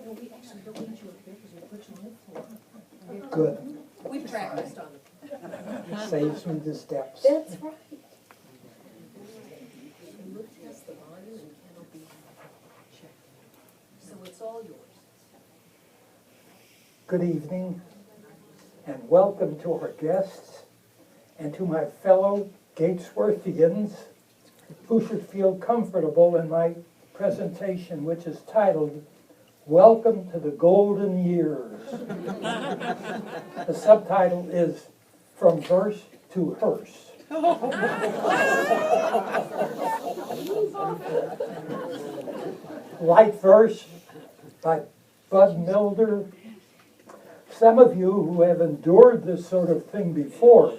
no, we actually don't need you up here because we put you on the floor. Good. We practiced on it. Saves me the steps. That's right. And we'll test the volume and it'll be checked. So it's all yours. Good evening, and welcome to our guests and to my fellow Gatesworthians who should feel comfortable in my presentation, which is titled, Welcome to the Golden Years. The subtitle is From Verse to Hearse. Light verse by Bud Milder. Some of you who have endured this sort of thing before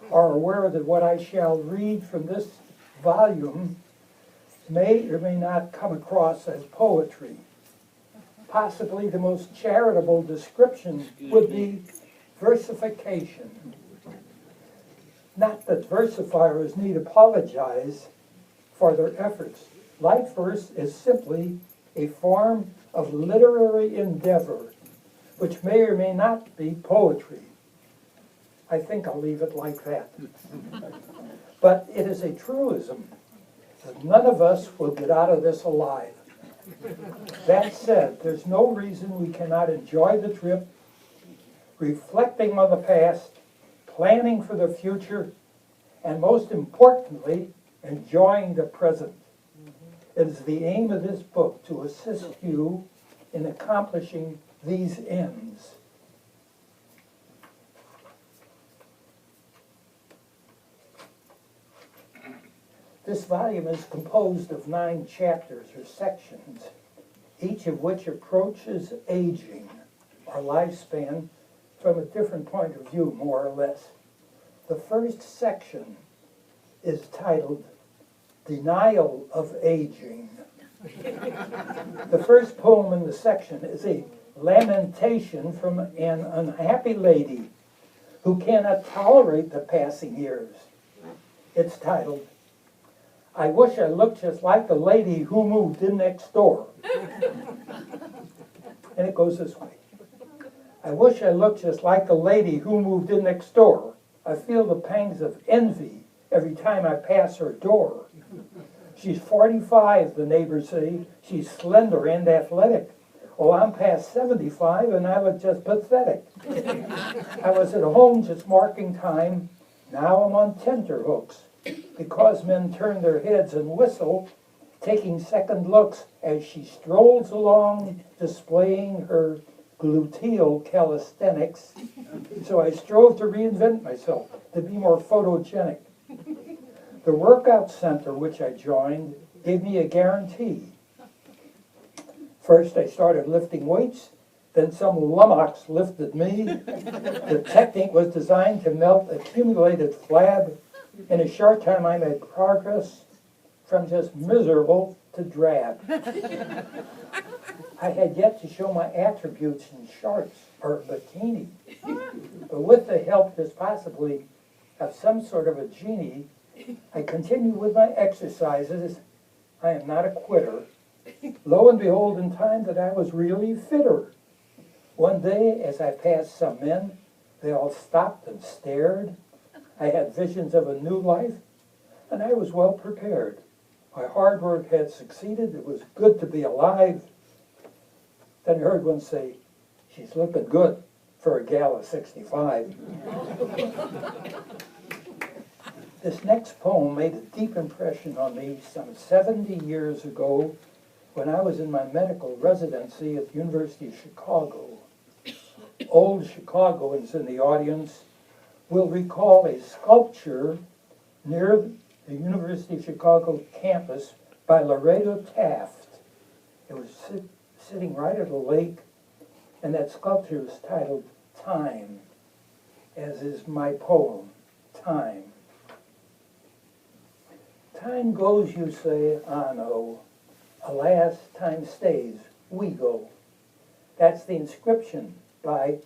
are aware that what I shall read from this volume may or may not come across as poetry. Possibly the most charitable description would be versification. Not that versifiers need apologize for their efforts. Light verse is simply a form of literary endeavor which may or may not be poetry. I think I'll leave it like that. But it is a truism that none of us will get out of this alive. That said, there's no reason we cannot enjoy the trip, reflecting on the past, planning for the future, and most importantly, enjoying the present. It is the aim of this book to assist you in accomplishing these ends. This volume is composed of 9 chapters or sections, each of which approaches aging, or lifespan, from a different point of view, more or less. The first section is titled, Denial of Aging. The first poem in the section is a lamentation from an unhappy lady who cannot tolerate the passing years. It's titled, I wish I looked just like the lady who moved in next door. And it goes this way. I wish I looked just like the lady who moved in next door. I feel the pangs of envy every time I pass her door. She's 45, the neighbors say. She's slender and athletic. Oh, I'm past 75 and I look just pathetic. I was at home just marking time. Now I'm on tenterhooks because men turn their heads and whistle, taking second looks as she strolls along, displaying her gluteal calisthenics. So I strove to reinvent myself, to be more photogenic. The workout center which I joined gave me a guarantee. First I started lifting weights, then some lummox lifted me. The technique was designed to melt accumulated flab. In a short time I made progress from just miserable to drab. I had yet to show my attributes in shorts or bikini. But with the help, just possibly, of some sort of a genie, I continued with my exercises. I am not a quitter. Lo and behold, in time that I was really fitter. One day, as I passed some men, they all stopped and stared. I had visions of a new life, and I was well prepared. My hard work had succeeded. It was good to be alive. Then I heard one say, she's looking good for a gal of 65. This next poem made a deep impression on me some 70 years ago when I was in my medical residency at the University of Chicago. Old Chicagoans in the audience will recall a sculpture near the University of Chicago campus by Laredo Taft. It was sitting right at a lake, and that sculpture was titled Time, as is my poem, Time. Time goes, you say, I know. Alas, time stays, we go. That's the inscription by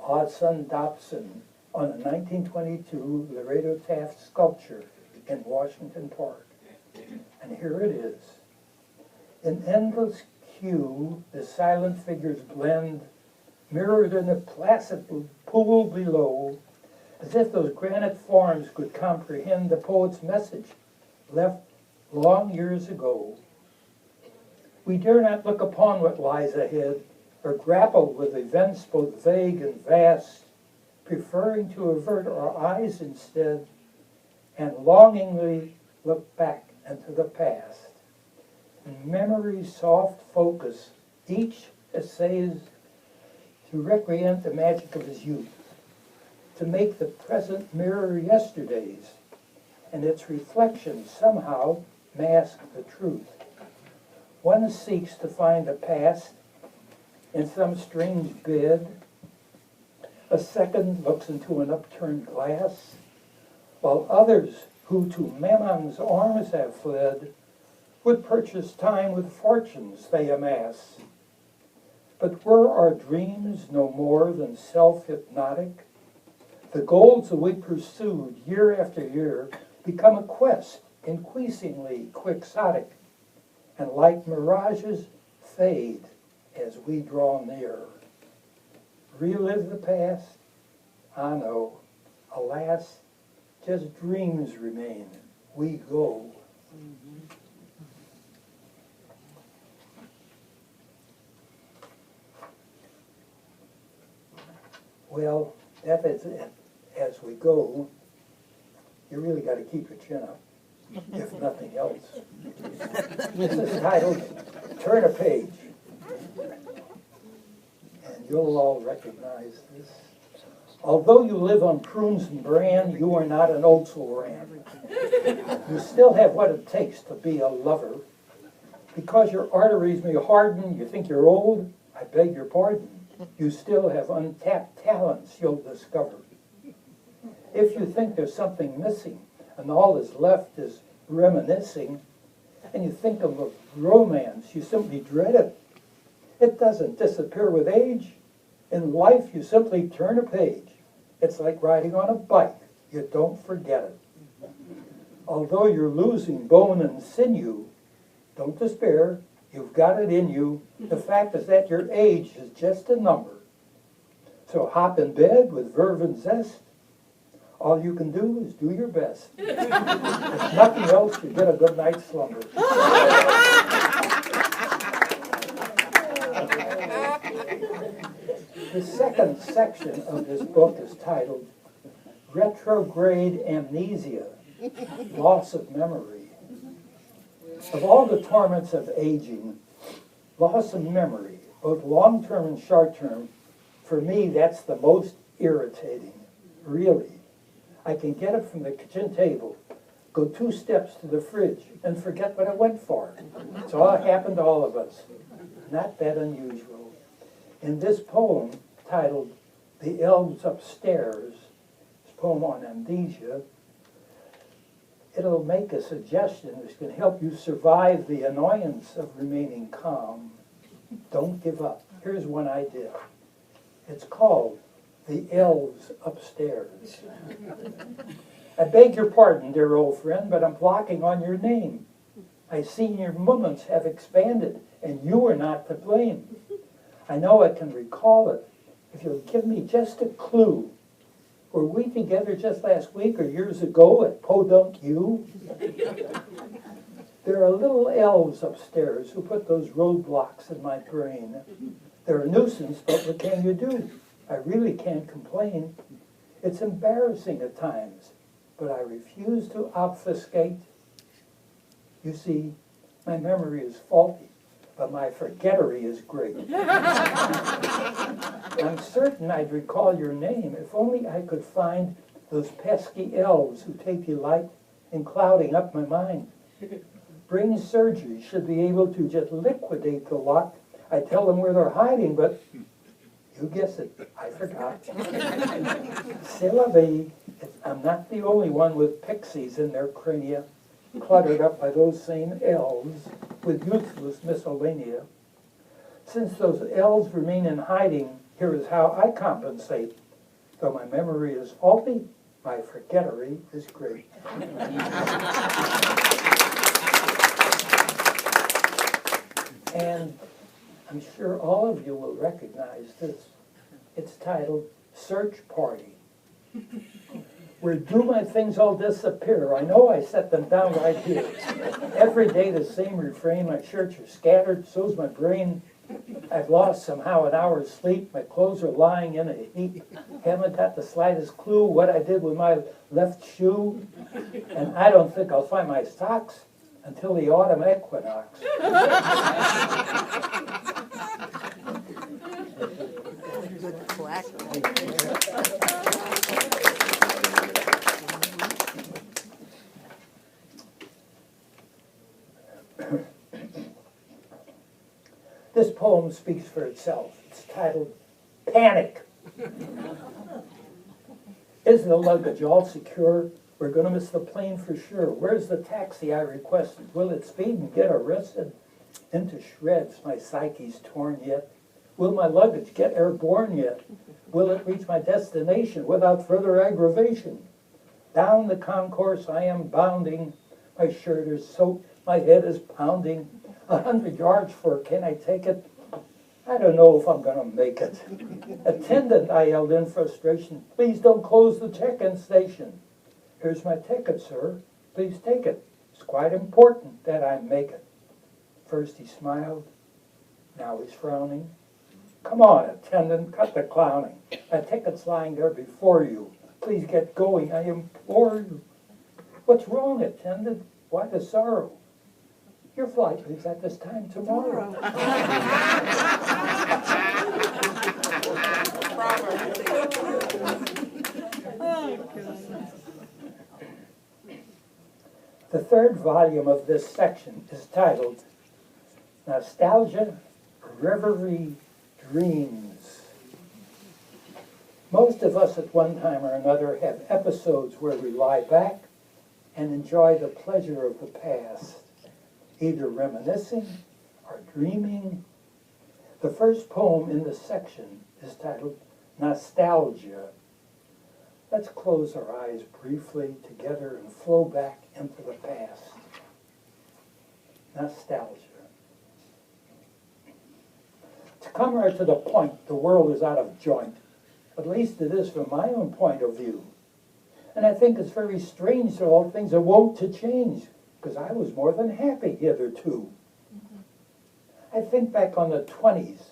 Hudson Dobson on a 1922 Laredo Taft sculpture in Washington Park. And here it is. In endless hue, the silent figures blend, mirrored in a placid pool below, as if those granite forms could comprehend the poet's message left long years ago. We dare not look upon what lies ahead, or grapple with events both vague and vast, preferring to avert our eyes instead, and longingly look back into the past. In memory's soft focus, each essays to recreate the magic of his youth, to make the present mirror yesterday's, and its reflections somehow mask the truth. One seeks to find the past in some strange bed. A second looks into an upturned glass, while others who to Mammon's arms have fled would purchase time with fortunes they amass. But were our dreams no more than self-hypnotic? The goals that we pursued year after year become a quest increasingly quixotic, and like mirages fade as we draw near. Relive the past? Ah no, alas, just dreams remain. We go. Well, that is it. As we go, you really got to keep your chin up, if nothing else. This is titled Turn a Page. And you'll all recognize this. Although you live on prunes and bran, you are not an Oldsel-ran. You still have what it takes to be a lover. Because your arteries may harden, you think you're old, I beg your pardon. You still have untapped talents you'll discover. If you think there's something missing and all is left is reminiscing, and you think of a romance, you simply dread it. It doesn't disappear with age. In life, you simply turn a page. It's like riding on a bike. You don't forget it. Although you're losing bone and sinew, don't despair. You've got it in you. The fact is that your age is just a number. So hop in bed with verve and zest. All you can do is do your best. If nothing else, you get a good night's slumber. The second section of this book is titled Retrograde Amnesia, Loss of Memory. Of all the torments of aging, loss of memory, both long-term and short-term, for me that's the most irritating, really. I can get it from the kitchen table, go 2 steps to the fridge, and forget what I went for. It's all happened to all of us. Not that unusual. In this poem, titled The Elves Upstairs, this poem on amnesia, it'll make a suggestion which can help you survive the annoyance of remaining calm. Don't give up. Here's one idea. It's called The Elves Upstairs. I beg your pardon, dear old friend, but I'm blocking on your name. I see your movements have expanded, and you are not to blame. I know I can recall it. If you'll give me just a clue. Were we together just last week or years ago at Podunk U? There are little elves upstairs who put those roadblocks in my brain. They're a nuisance, but what can you do? I really can't complain. It's embarrassing at times, but I refuse to obfuscate. You see, my memory is faulty, but my forgettery is great. I'm certain I'd recall your name if only I could find those pesky elves who take delight in clouding up my mind. Brain surgery should be able to just liquidate the lot. I tell them where they're hiding, but you guess it, I forgot. C'est la vie. I'm not the only one with pixies in their crania, cluttered up by those same elves with useless miscellanea. Since those elves remain in hiding, here is how I compensate. Though my memory is faulty, my forgettery is great. And I'm sure all of you will recognize this. It's titled Search Party. Where do my things all disappear? I know I set them down right here. Every day the same refrain, my shirts are scattered, so's my brain. I've lost somehow an hour's sleep, my clothes are lying in a heap. Haven't got the slightest clue what I did with my left shoe. And I don't think I'll find my socks until the autumn equinox. Good quack. This poem speaks for itself. It's titled Panic. Is the luggage all secure? We're going to miss the plane for sure. Where's the taxi I requested? Will it speed and get arrested? Into shreds, my psyche's torn yet. Will my luggage get airborne yet? Will it reach my destination without further aggravation? Down the concourse I am bounding. My shirt is soaked, my head is pounding. 100 yards for can I take it? I don't know if I'm going to make it. Attendant, I yelled in frustration, please don't close the check-in station. Here's my ticket, sir. Please take it. It's quite important that I make it. First he smiled, now he's frowning. Come on, attendant, cut the clowning. My ticket's lying there before you. Please get going, I implore you. What's wrong, attendant? Why the sorrow? Your flight leaves at this time tomorrow. The third volume of this section is titled Nostalgia, Reverie, Dreams. Most of us at one time or another have episodes where we lie back and enjoy the pleasure of the past, either reminiscing or dreaming. The first poem in this section is titled Nostalgia. Let's close our eyes briefly together and flow back into the past. Nostalgia. To come right to the point, the world is out of joint. At least it is from my own point of view. And I think it's very strange that all things are wont to change, because I was more than happy hitherto. I think back on the 20s,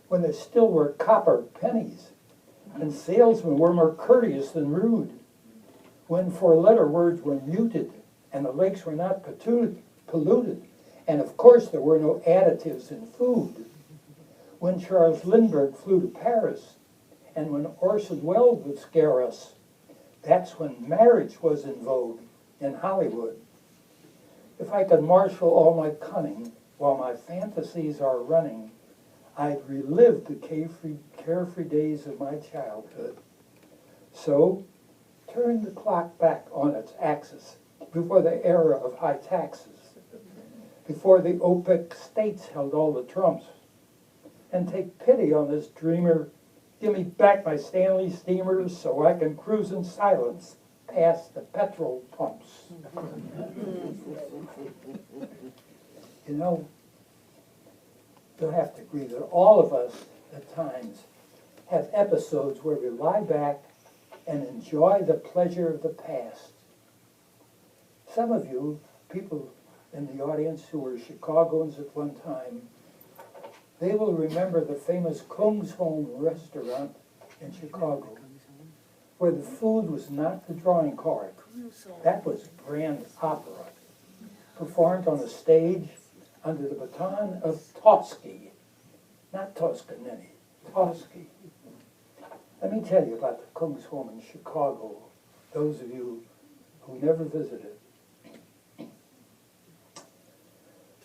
when there still were copper pennies, and salesmen were more courteous than rude, when four-letter words were muted, and the lakes were not polluted, and of course there were no additives in food, when Charles Lindbergh flew to Paris, and when Orson Welles would scare us. That's when marriage was in vogue in Hollywood. If I could marshal all my cunning while my fantasies are running, I'd relive the carefree days of my childhood. So, turn the clock back on its axis before the era of high taxes, before the OPEC states held all the trumps, and take pity on this dreamer. Give me back my Stanley steamers so I can cruise in silence past the petrol pumps. You know, you'll have to agree that all of us at times have episodes where we lie back and enjoy the pleasure of the past. Some of you, people in the audience who were Chicagoans at one time, they will remember the famous Kung's Home restaurant in Chicago, where the food was not the drawing card. That was grand opera, performed on a stage under the baton of Toschi, not Toscanini, Toschi. Let me tell you about the Kung's Home in Chicago, those of you who never visited.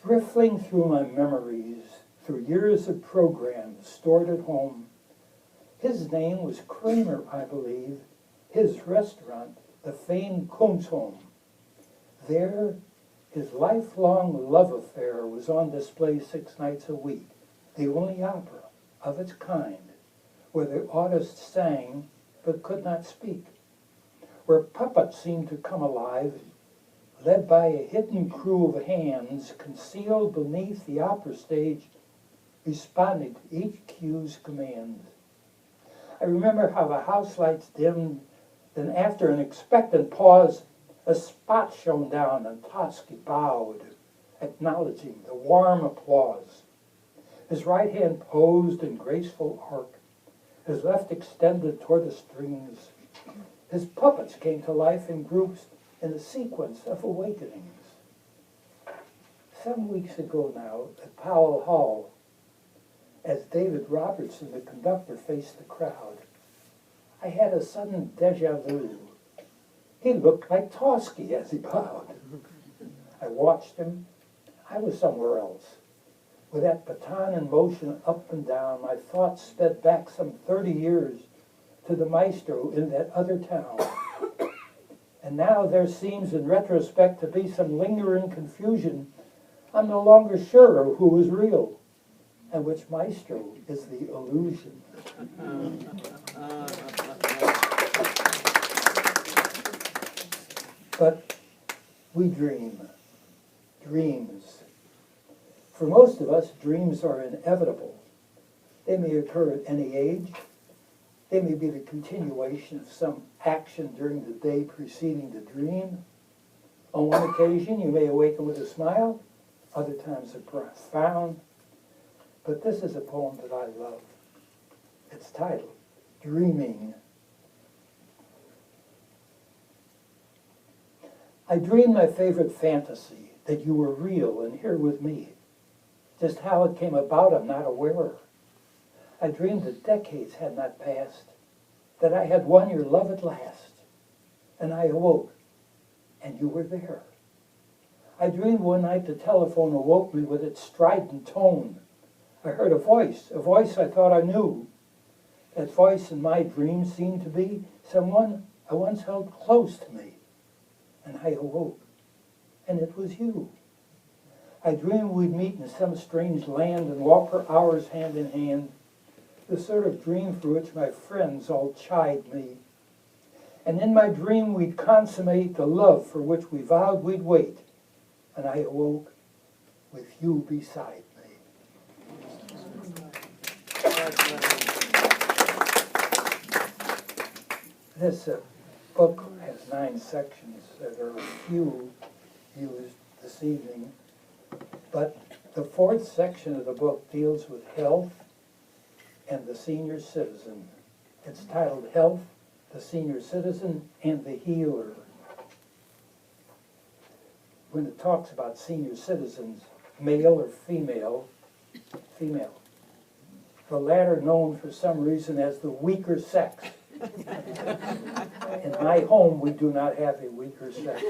Riffling through my memories, through years of programs stored at home, his name was Kramer, I believe, his restaurant, the famed Kung's Home. There, his lifelong love affair was on display 6 nights a week, the only opera of its kind, where the artist sang but could not speak, where puppets seemed to come alive, led by a hidden crew of hands concealed beneath the opera stage, responding to each cue's command. I remember how the house lights dimmed, then after an expectant pause, a spot shone down and Toski bowed, acknowledging the warm applause. His right hand posed in graceful arc, his left extended toward the strings. His puppets came to life in groups in a sequence of awakenings. Some weeks ago now, at Powell Hall, as David Robertson, the conductor, faced the crowd, I had a sudden deja vu. He looked like Toski as he bowed. I watched him. I was somewhere else. With that baton in motion up and down, my thoughts sped back some 30 years to the maestro in that other town. And now there seems, in retrospect, to be some lingering confusion. I'm no longer sure of who is real and which maestro is the illusion. But we dream. Dreams. For most of us, dreams are inevitable. They may occur at any age. They may be the continuation of some action during the day preceding the dream. On one occasion, you may awaken with a smile, other times a frown. But this is a poem that I love. It's titled, Dreaming. I dreamed my favorite fantasy, that you were real and here with me. Just how it came about, I'm not aware. I dreamed that decades had not passed, that I had won your love at last. And I awoke, and you were there. I dreamed one night the telephone awoke me with its strident tone. I heard a voice I thought I knew. That voice in my dream seemed to be someone I once held close to me. And I awoke, and it was you. I dreamed we'd meet in some strange land and walk for hours hand in hand, the sort of dream for which my friends all chide me. And in my dream we'd consummate the love for which we vowed we'd wait, and I awoke with you beside me. This book has 9 sections that are few used this evening. But the 4th section of the book deals with health and the senior citizen. It's titled Health, the Senior Citizen, and the Healer. When it talks about senior citizens, male or female, female. The latter known for some reason as the weaker sex. In my home, we do not have a weaker sex.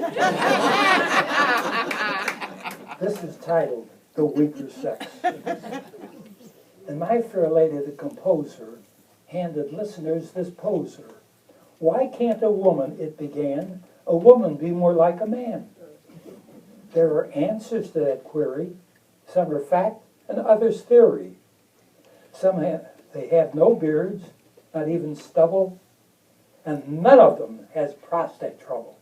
This is titled The Weaker Sex. And my fair lady, the composer, handed listeners this poser. Why can't a woman, it began, a woman be more like a man? There are answers to that query. Some are fact and others theory. They have no beards, not even stubble, and none of them has prostate trouble.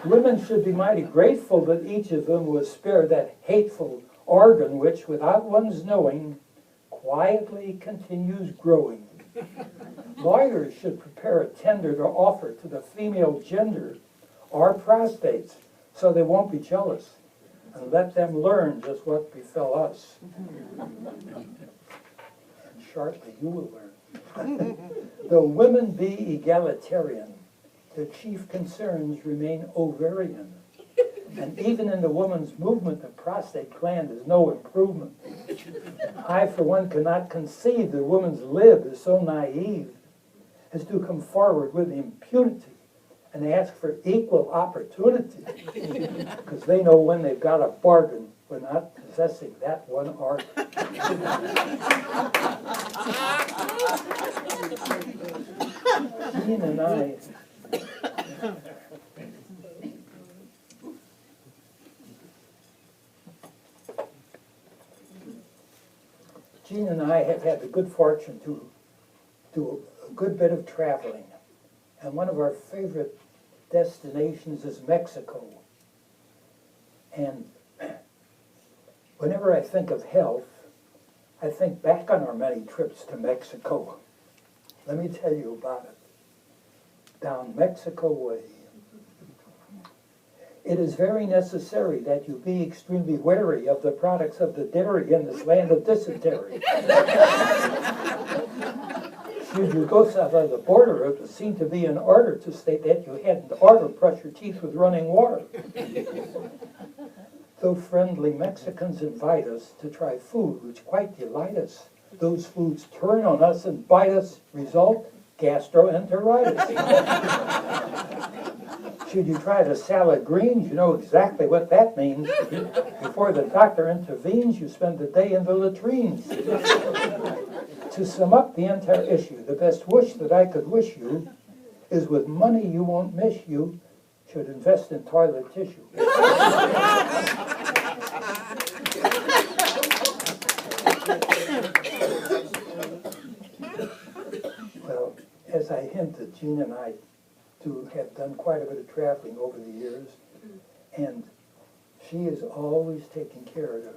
Women should be mighty grateful that each of them was spared that hateful organ which, without one's knowing, quietly continues growing. Lawyers should prepare a tender to offer to the female gender our prostates so they won't be jealous, and let them learn just what befell us. And shortly you will learn. Though women be egalitarian, their chief concerns remain ovarian. And even in the woman's movement, the prostate gland is no improvement. I, for one, cannot conceive that woman's lib is so naive as to come forward with impunity and ask for equal opportunity, because they know when they've got a bargain for not possessing that one organ. Jean and I have had the good fortune to do a good bit of traveling. And one of our favorite destinations is Mexico. And whenever I think of health, I think back on our many trips to Mexico. Let me tell you about it. Down Mexico way. It is very necessary that you be extremely wary of the products of the dairy in this land of dysentery. Should you go south of the border, it would seem to be in order to state that you hadn't ought to brush your teeth with running water. Though friendly Mexicans invite us to try food which quite delight us, those foods turn on us and bite us, result gastroenteritis. Should you try the salad greens, you know exactly what that means. Before the doctor intervenes, you spend the day in the latrines. To sum up the entire issue, the best wish that I could wish you is with money you won't miss, you should invest in toilet tissue. Well, as I hinted, Jean and I have done quite a bit of traveling over the years, and she is always taking care to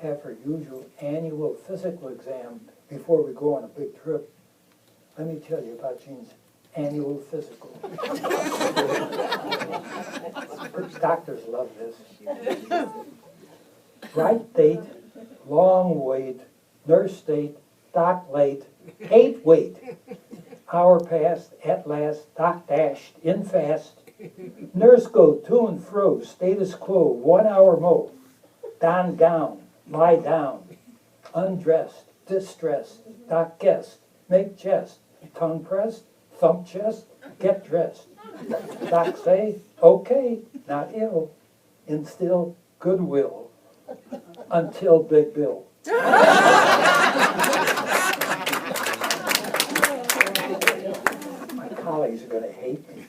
have her usual annual physical exam before we go on a big trip. Let me tell you about Jean's annual physical. Doctors love this. Right date, long wait, nurse date, doc late, 8 wait. Hour passed, at last, doc dashed, in fast. Nurse go to and fro, status quo, 1 hour mo. Don gown, lie down, undressed, distressed, doc guessed, make chest, tongue pressed, thump chest, get dressed. Doc say, okay, not ill, instill goodwill, until Big Bill. My colleagues are going to hate me.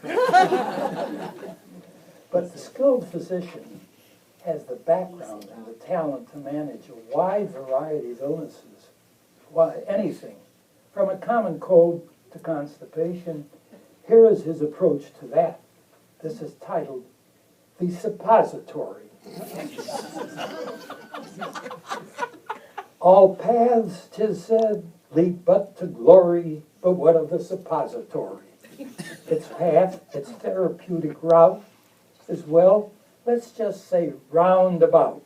But the skilled physician has the background and the talent to manage a wide variety of illnesses. Why, anything, from a common cold to constipation. Here is his approach to that. This is titled The Suppository. All paths, 'tis said, lead but to glory, but what of the suppository? Its path, its therapeutic route is, well, let's just say roundabout.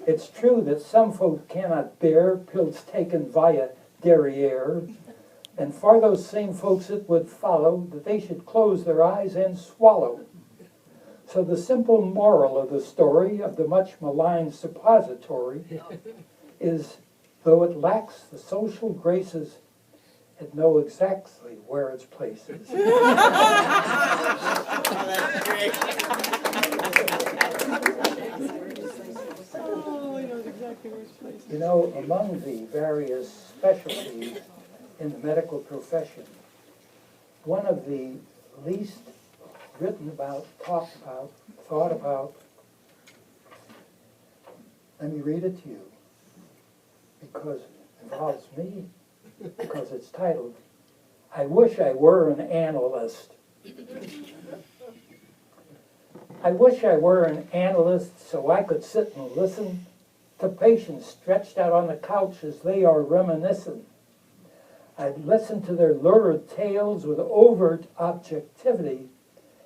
It's true that some folk cannot bear pills taken via derriere, and for those same folks it would follow that they should close their eyes and swallow. So the simple moral of the story of the much maligned suppository is, though it lacks the social graces, it knows exactly where its place is. That's great. Oh, he knows exactly where his place is. You know, among the various specialties in the medical profession, one of the least written about, talked about, thought about, let me read it to you, because it involves me, because it's titled, I Wish I Were an Analyst. I wish I were an analyst so I could sit and listen to patients stretched out on the couch as they are reminiscent. I'd listen to their lurid tales with overt objectivity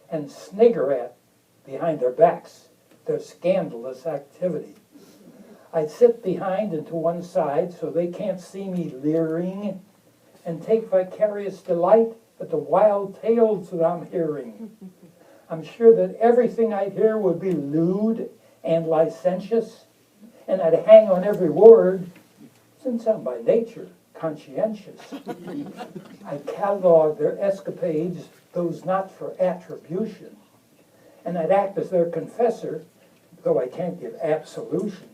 and snigger at, behind their backs, their scandalous activity. I'd sit behind and to one side so they can't see me leering and take vicarious delight at the wild tales that I'm hearing. I'm sure that everything I'd hear would be lewd and licentious, and I'd hang on every word, since I'm by nature conscientious. I'd catalog their escapades, those not for attribution, and I'd act as their confessor, though I can't give absolution.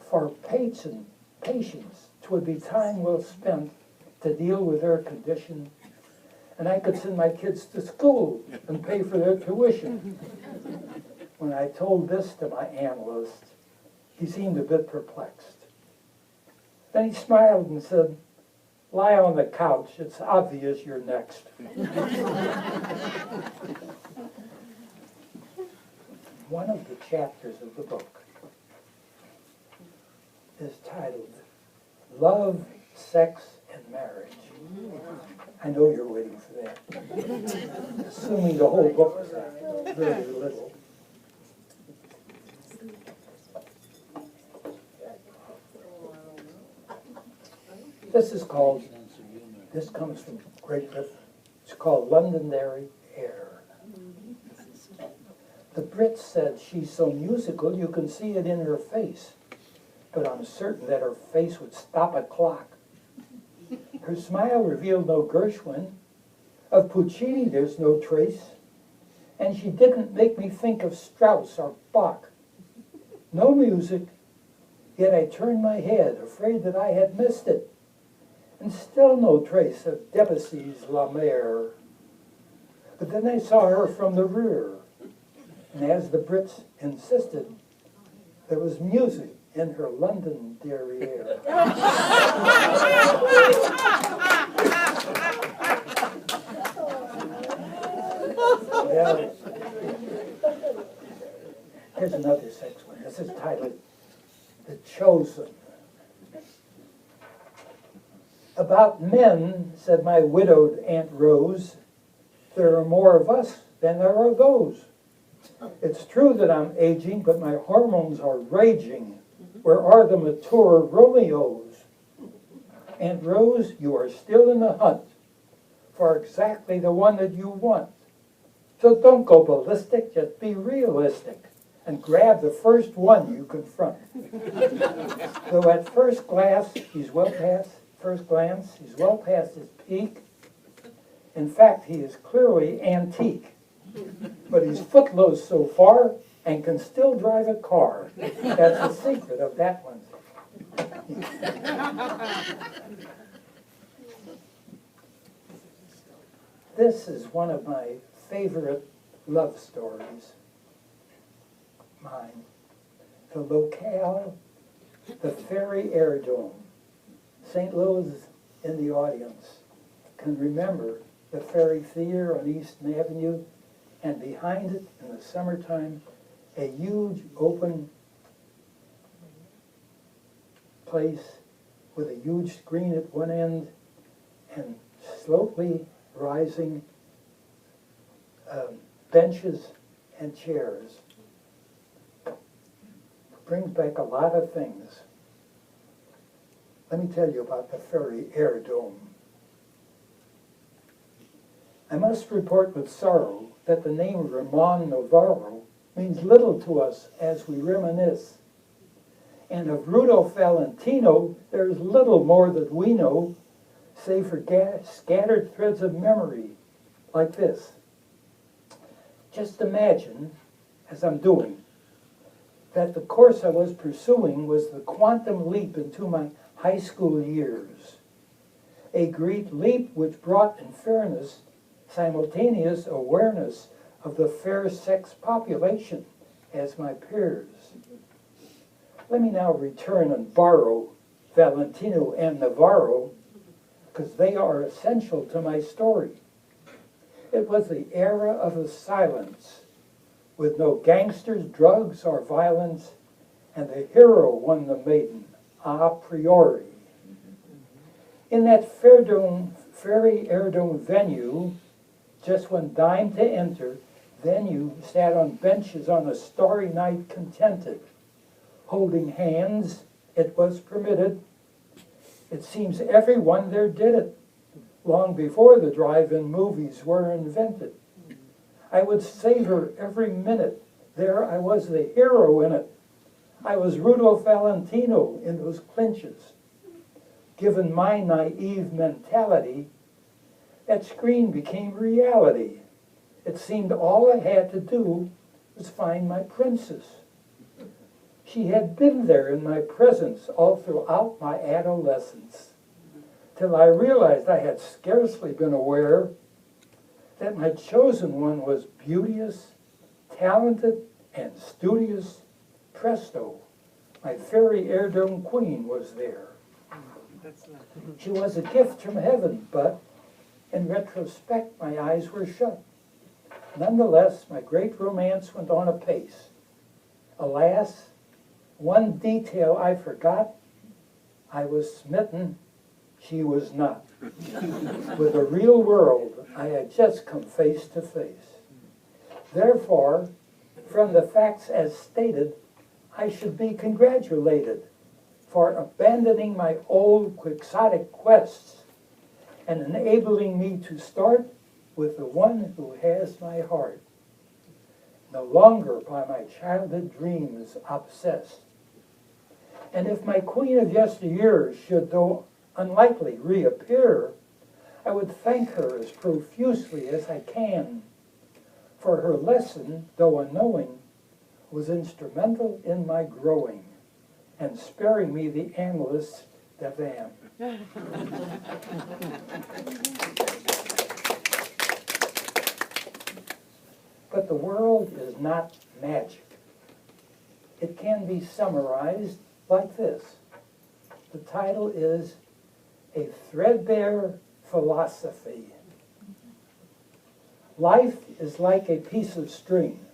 For patients, 'twould be time well spent to deal with their condition, and I could send my kids to school and pay for their tuition. When I told this to my analyst, he seemed a bit perplexed. Then he smiled and said, lie on the couch, it's obvious you're next. One of the chapters of the book is titled Love, Sex, and Marriage. I know you're waiting for that. Assuming the whole book is that, very little. This comes from Great Britain. It's called Londonderry Air. The Brits said she's so musical you can see it in her face, but I'm certain that her face would stop a clock. Her smile revealed no Gershwin. Of Puccini there's no trace, and she didn't make me think of Strauss or Bach. No music, yet I turned my head, afraid that I had missed it, and still no trace of Debussy's La Mer. But then I saw her from the rear, and as the Brits insisted, there was music in her London derriere. Well, here's another sex one. This is titled The Chosen. About men, said my widowed Aunt Rose, there are more of us than there are those. It's true that I'm aging, but my hormones are raging. Where are the mature Romeos? Aunt Rose, you are still in the hunt for exactly the one that you want. So don't go ballistic, just be realistic and grab the first one you confront. Though at first glance, he's well past his peak. In fact, he is clearly antique. But he's footloose so far and can still drive a car. That's the secret of that one. This is one of my favorite love stories. Mine. The locale, the Ferry Air Dome. St. Louis in the audience can remember the Ferry Theater on Easton Avenue, and behind it, in the summertime, a huge open place with a huge screen at one end and slowly rising benches and chairs. Brings back a lot of things. Let me tell you about the Ferry Air Dome. I must report with sorrow that the name Ramon Navarro means little to us as we reminisce. And of Rudolph Valentino, there is little more that we know, save for scattered threads of memory like this. Just imagine, as I'm doing, that the course I was pursuing was the quantum leap into my high school years. A great leap which brought, in fairness, simultaneous awareness of the fair sex population as my peers. Let me now return and borrow Valentino and Navarro, because they are essential to my story. It was the era of the silence, with no gangsters, drugs, or violence, and the hero won the maiden, a priori. In that Ferry Air Dome venue, just when dime to enter, venue sat on benches on a starry night contented. Holding hands, it was permitted. It seems everyone there did it, long before the drive-in movies were invented. I would savor every minute. There I was the hero in it. I was Rudolph Valentino in those clinches. Given my naive mentality, that screen became reality. It seemed all I had to do was find my princess. She had been there in my presence all throughout my adolescence, till I realized I had scarcely been aware that my chosen one was beauteous, talented, and studious. Presto, my Ferry Air Dome queen was there. She was a gift from heaven, but in retrospect, my eyes were shut. Nonetheless, my great romance went on apace. Alas, one detail I forgot I was smitten, she was not. With the real world, I had just come face to face. Therefore, from the facts as stated, I should be congratulated for abandoning my old quixotic quests and enabling me to start with the one who has my heart, no longer by my childhood dreams obsessed. And if my queen of yesteryear should, though unlikely, reappear, I would thank her as profusely as I can, for her lesson, though unknowing, was instrumental in my growing and sparing me the analyst's divan. But the world is not magic. It can be summarized like this. The title is A Threadbare Philosophy. Life is like a piece of string,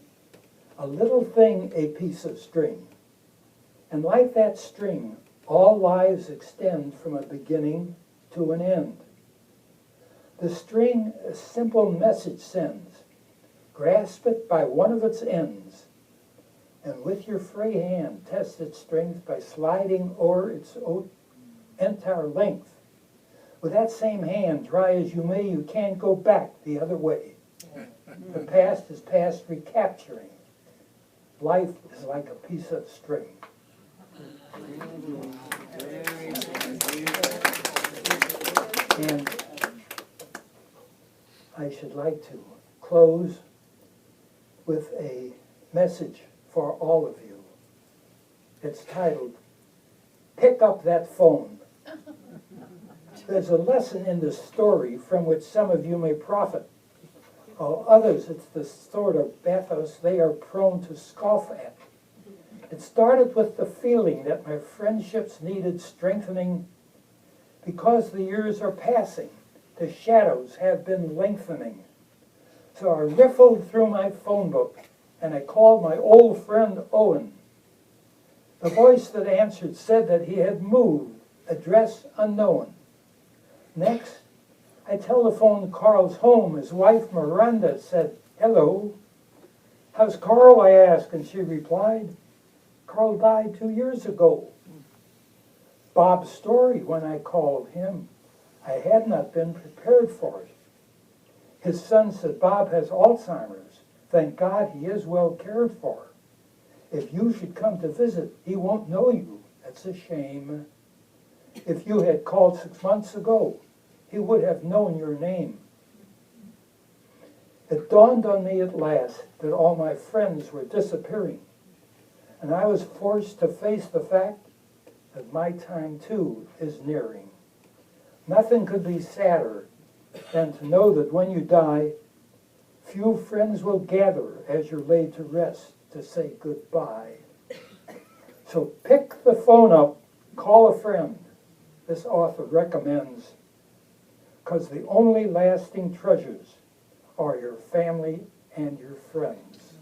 a little thing a piece of string. And like that string, all lives extend from a beginning to an end. The string a simple message sends. Grasp it by one of its ends, and with your free hand test its strength by sliding o'er its entire length. With that same hand, try as you may, you can't go back the other way. The past is past recapturing. Life is like a piece of string. And I should like to close with a message for all of you. It's titled, Pick Up That Phone. There's a lesson in this story from which some of you may profit. While others, it's the sort of bathos they are prone to scoff at. It started with the feeling that my friendships needed strengthening because the years are passing. The shadows have been lengthening. So I riffled through my phone book and I called my old friend Owen. The voice that answered said that he had moved, address unknown. Next, I telephoned Carl's home. His wife Miranda said, "Hello." "How's Carl?" I asked, and she replied, "Carl died 2 years ago." Bob's story when I called him. I had not been prepared for it. His son said, "Bob has Alzheimer's. Thank God he is well cared for. If you should come to visit, he won't know you. That's a shame. If you had called 6 months ago, he would have known your name." It dawned on me at last that all my friends were disappearing, and I was forced to face the fact that my time too is nearing. Nothing could be sadder than to know that when you die, few friends will gather as you're laid to rest to say goodbye. So pick the phone up, call a friend, this author recommends, because the only lasting treasures are your family and your friends.